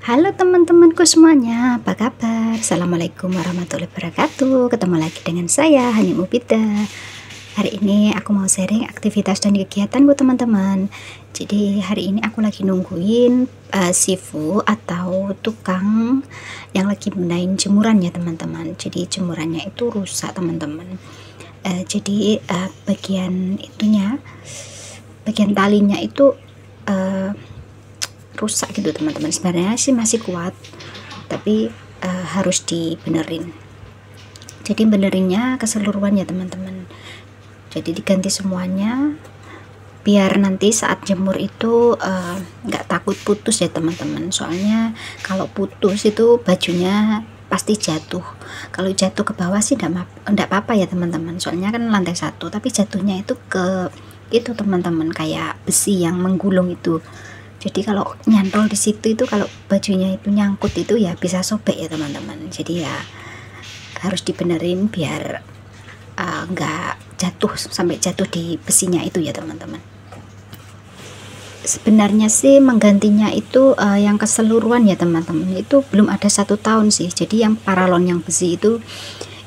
Halo teman-temanku semuanya, apa kabar? Assalamualaikum warahmatullahi wabarakatuh. Ketemu lagi dengan saya, Hani Mubida. Hari ini aku mau sharing aktivitas dan kegiatanku teman-teman. Jadi hari ini aku lagi nungguin Sifu atau tukang yang lagi benahin jemuran ya teman-teman. Jadi jemurannya itu rusak teman-teman. Jadi bagian itunya, bagian talinya itu rusak gitu teman-teman. Sebenarnya sih masih kuat, tapi harus dibenerin. Jadi benerinnya keseluruhan ya teman-teman. Jadi diganti semuanya biar nanti saat jemur itu nggak takut putus ya teman-teman. Soalnya kalau putus itu bajunya pasti jatuh. Kalau jatuh ke bawah sih enggak apa-apa ya teman-teman. Soalnya kan lantai 1, tapi jatuhnya itu ke itu teman-teman, kayak besi yang menggulung itu. Jadi kalau nyantol di situ itu, kalau bajunya itu nyangkut itu ya bisa sobek ya teman-teman. Jadi ya harus dibenerin biar nggak jatuh sampai jatuh di besinya itu ya teman-teman. Sebenarnya sih menggantinya itu yang keseluruhan ya teman-teman, itu belum ada 1 tahun sih. Jadi yang paralon yang besi itu,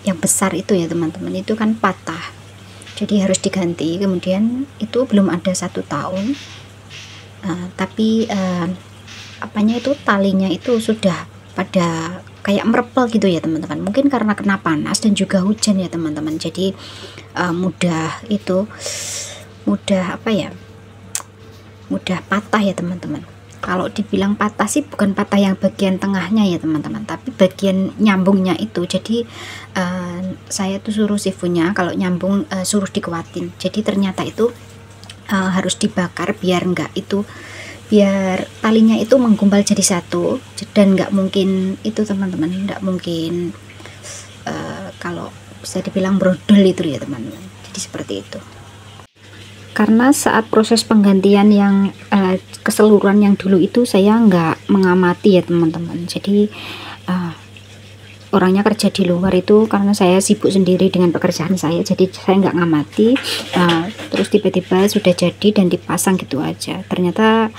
yang besar itu ya teman-teman, itu kan patah, jadi harus diganti. Kemudian itu belum ada 1 tahun. Tapi apanya itu, talinya itu sudah pada kayak merepel gitu ya teman-teman. Mungkin karena kena panas dan juga hujan ya teman-teman. Jadi mudah patah ya teman-teman. Kalau dibilang patah sih bukan patah yang bagian tengahnya ya teman-teman, tapi bagian nyambungnya itu. Jadi saya tuh suruh sifunya kalau nyambung suruh dikuatin. Jadi ternyata itu harus dibakar biar biar talinya itu menggumpal jadi satu, dan nggak mungkin itu teman-teman, nggak mungkin kalau bisa dibilang brodol itu ya teman-teman. Jadi seperti itu. Karena saat proses penggantian yang keseluruhan yang dulu itu saya nggak mengamati ya teman-teman. Jadi orangnya kerja di luar itu, karena saya sibuk sendiri dengan pekerjaan saya, jadi saya nggak ngamati. Terus tiba-tiba sudah jadi dan dipasang gitu aja. Ternyata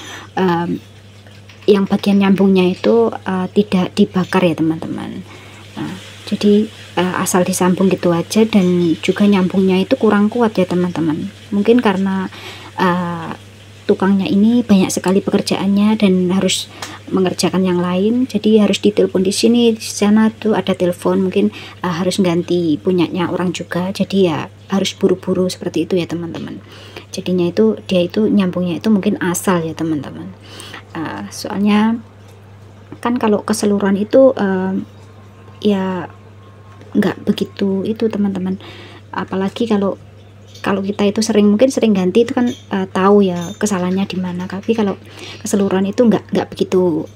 yang bagian nyambungnya itu tidak dibakar ya teman-teman. Jadi asal disambung gitu aja, dan juga nyambungnya itu kurang kuat ya teman-teman. Mungkin karena tukangnya ini banyak sekali pekerjaannya dan harus mengerjakan yang lain, jadi harus ditelepon di sini di sana tuh ada telepon, mungkin harus ganti punyanya orang juga, jadi ya harus buru-buru seperti itu ya teman-teman. Jadinya itu dia itu nyambungnya itu mungkin asal ya teman-teman. Soalnya kan kalau keseluruhan itu ya nggak begitu itu teman-teman. Apalagi kalau kita itu mungkin sering ganti itu kan tahu ya kesalahannya di mana. Tapi kalau keseluruhan itu nggak begitu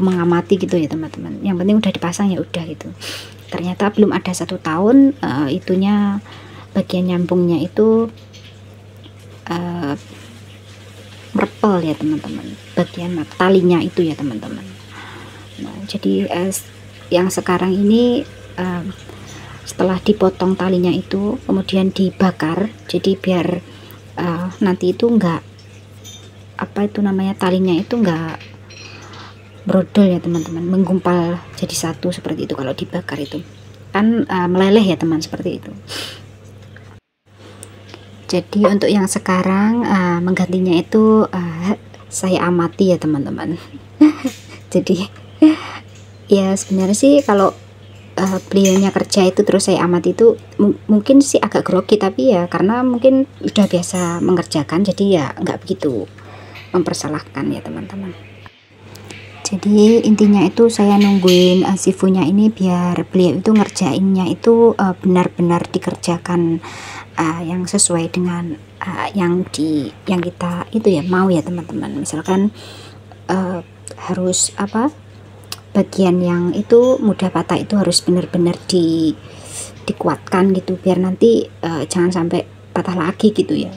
mengamati gitu ya teman-teman. Yang penting udah dipasang ya udah gitu. Ternyata belum ada 1 tahun itunya, bagian nyambungnya itu merepel ya teman-teman, bagian talinya itu ya teman-teman. Nah, jadi yang sekarang ini setelah dipotong talinya itu kemudian dibakar, jadi biar nanti itu enggak talinya itu enggak brodol ya teman-teman, menggumpal jadi satu seperti itu. Kalau dibakar itu kan meleleh ya teman, seperti itu. Jadi untuk yang sekarang menggantinya itu saya amati ya teman-teman. Jadi ya sebenarnya sih kalau beliaunya kerja itu terus saya amati itu mungkin sih agak grogi, tapi ya karena mungkin udah biasa mengerjakan, jadi ya nggak begitu mempersalahkan ya teman-teman. Jadi intinya itu saya nungguin sifunya ini biar beliau itu ngerjainnya itu benar-benar dikerjakan yang sesuai dengan yang kita itu ya mau ya teman-teman. Misalkan harus bagian yang itu mudah patah itu harus benar-benar dikuatkan gitu, biar nanti jangan sampai patah lagi gitu ya.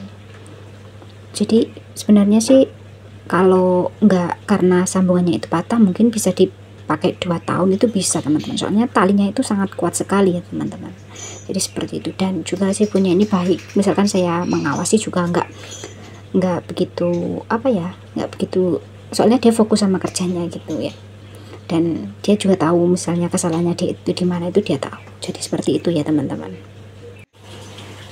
Jadi sebenarnya sih kalau nggak karena sambungannya itu patah, mungkin bisa dipakai 2 tahun itu bisa teman-teman. Soalnya talinya itu sangat kuat sekali ya teman-teman. Jadi seperti itu. Dan juga sih punya ini baik, misalkan saya mengawasi juga nggak begitu nggak begitu soalnya dia fokus sama kerjanya gitu ya, dan dia juga tahu misalnya kesalahannya dia itu di mana, itu dia tahu. Jadi seperti itu ya teman-teman.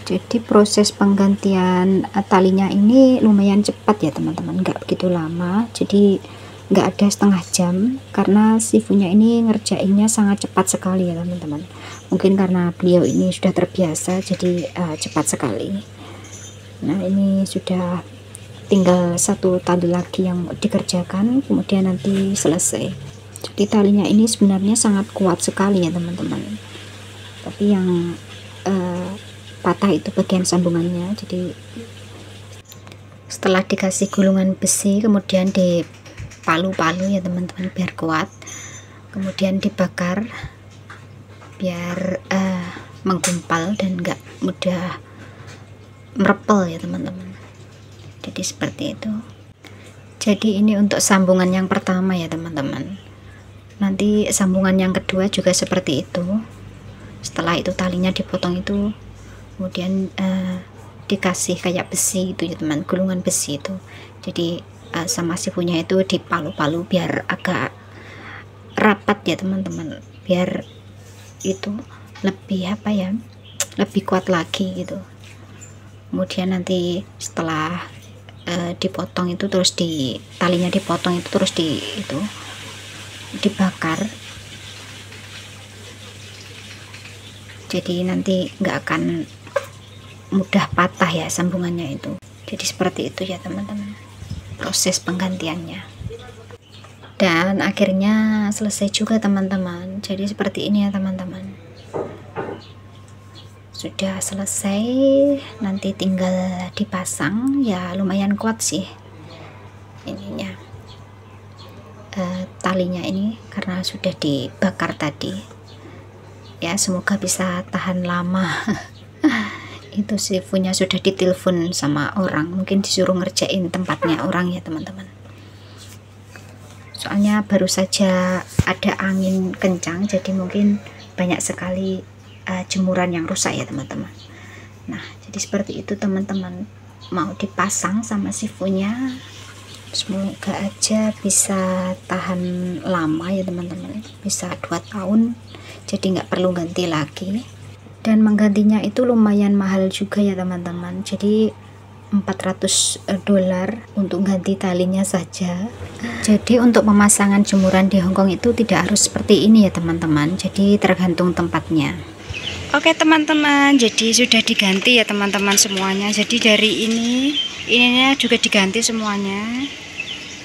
Jadi proses penggantian talinya ini lumayan cepat ya teman-teman, nggak begitu lama, jadi nggak ada setengah jam, karena sifunya ini ngerjainnya sangat cepat sekali ya teman-teman. Mungkin karena beliau ini sudah terbiasa, jadi cepat sekali. Nah, ini sudah tinggal satu tali lagi yang dikerjakan, kemudian nanti selesai. Jadi talinya ini sebenarnya sangat kuat sekali ya teman-teman, tapi yang patah itu bagian sambungannya. Jadi setelah dikasih gulungan besi, kemudian dipalu-palu ya teman-teman biar kuat, kemudian dibakar biar menggumpal dan enggak mudah merepel ya teman-teman. Jadi seperti itu. Jadi ini untuk sambungan yang pertama ya teman-teman. Nanti sambungan yang kedua juga seperti itu. Setelah itu talinya dipotong itu, kemudian dikasih kayak besi itu ya teman, gulungan besi itu. Jadi sama sifunya itu dipalu-palu biar agak rapat ya teman-teman, biar itu lebih apa ya, lebih kuat lagi gitu. Kemudian nanti setelah dipotong itu terus talinya dipotong itu terus dibakar, jadi nanti nggak akan mudah patah ya sambungannya itu. Jadi seperti itu ya teman-teman proses penggantiannya, dan akhirnya selesai juga teman-teman. Jadi seperti ini ya teman-teman, sudah selesai, nanti tinggal dipasang. Ya lumayan kuat sih ininya, talinya ini karena sudah dibakar tadi ya, semoga bisa tahan lama. Itu sifunya sudah ditelepon sama orang, mungkin disuruh ngerjain tempatnya orang ya teman-teman, soalnya baru saja ada angin kencang, jadi mungkin banyak sekali jemuran yang rusak ya teman-teman. Nah, jadi seperti itu teman-teman, mau dipasang sama sifunya, semoga aja bisa tahan lama ya teman-teman, bisa 2 tahun, jadi nggak perlu ganti lagi. Dan menggantinya itu lumayan mahal juga ya teman-teman, jadi $400 untuk ganti talinya saja. Jadi untuk pemasangan jemuran di Hongkong itu tidak harus seperti ini ya teman-teman, jadi tergantung tempatnya. Oke teman-teman, jadi sudah diganti ya teman-teman semuanya. Jadi dari ininya juga diganti semuanya,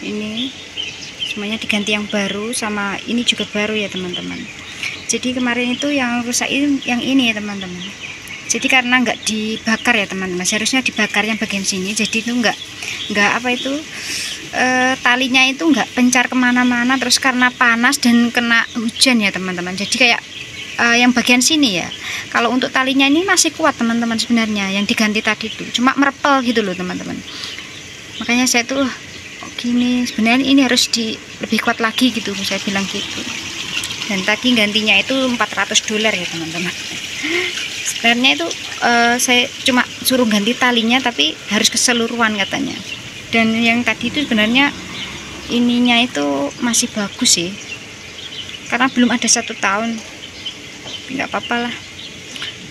ini semuanya diganti yang baru, sama ini juga baru ya teman-teman. Jadi kemarin itu yang rusak yang ini ya teman-teman, jadi karena nggak dibakar ya teman-teman, seharusnya dibakar yang bagian sini, jadi itu nggak apa itu talinya itu nggak pencar kemana-mana, terus karena panas dan kena hujan ya teman-teman, jadi kayak yang bagian sini ya, kalau untuk talinya ini masih kuat teman-teman sebenarnya, yang diganti tadi itu cuma merepel gitu loh teman-teman. Makanya saya tuh gini, sebenarnya ini harus lebih kuat lagi gitu, saya bilang gitu. Dan tadi gantinya itu $400 ya teman-teman. Sebenarnya itu saya cuma suruh ganti talinya, tapi harus keseluruhan katanya. Dan yang tadi itu sebenarnya ininya itu masih bagus sih, karena belum ada 1 tahun, nggak apa-apa lah.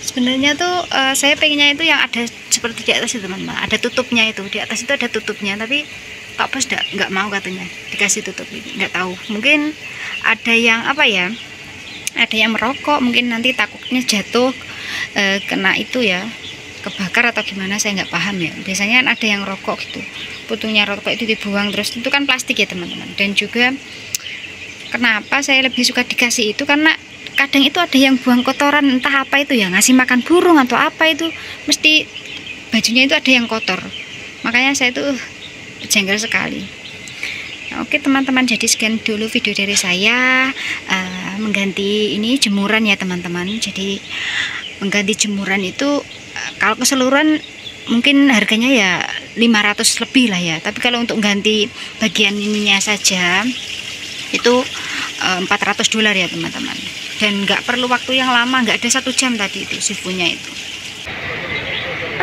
Sebenarnya tuh saya pengennya itu yang ada seperti di atas itu teman-teman, ada tutupnya itu, di atas itu ada tutupnya, tapi Pak Bos nggak mau katanya dikasih tutup ini, nggak tahu, mungkin ada yang apa ya, ada yang merokok, mungkin nanti takutnya jatuh kena itu ya, kebakar atau gimana, saya nggak paham ya. Biasanya kan ada yang rokok gitu, putungnya rokok itu dibuang, terus itu kan plastik ya teman-teman. Dan juga kenapa saya lebih suka dikasih itu, karena kadang itu ada yang buang kotoran, entah apa itu ya, ngasih makan burung atau apa itu, mesti bajunya itu ada yang kotor. Makanya saya tuh jengkel sekali. Nah, oke teman-teman, jadi sekian dulu video dari saya mengganti ini jemuran ya teman-teman. Jadi mengganti jemuran itu kalau keseluruhan mungkin harganya ya 500 lebih lah ya, tapi kalau untuk ganti bagian ininya saja itu $400 ya teman-teman. Dan nggak perlu waktu yang lama, nggak ada 1 jam tadi itu sifunya itu.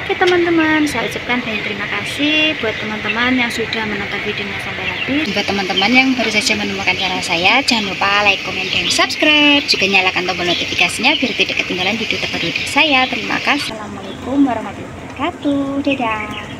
Oke teman-teman, saya ucapkan banyak terima kasih buat teman-teman yang sudah menonton videonya sampai habis. Buat teman-teman yang baru saja menemukan channel saya, jangan lupa like, komen, dan subscribe. Juga nyalakan tombol notifikasinya biar tidak ketinggalan video terbaru dari saya. Terima kasih. Assalamualaikum warahmatullahi wabarakatuh. Dadah.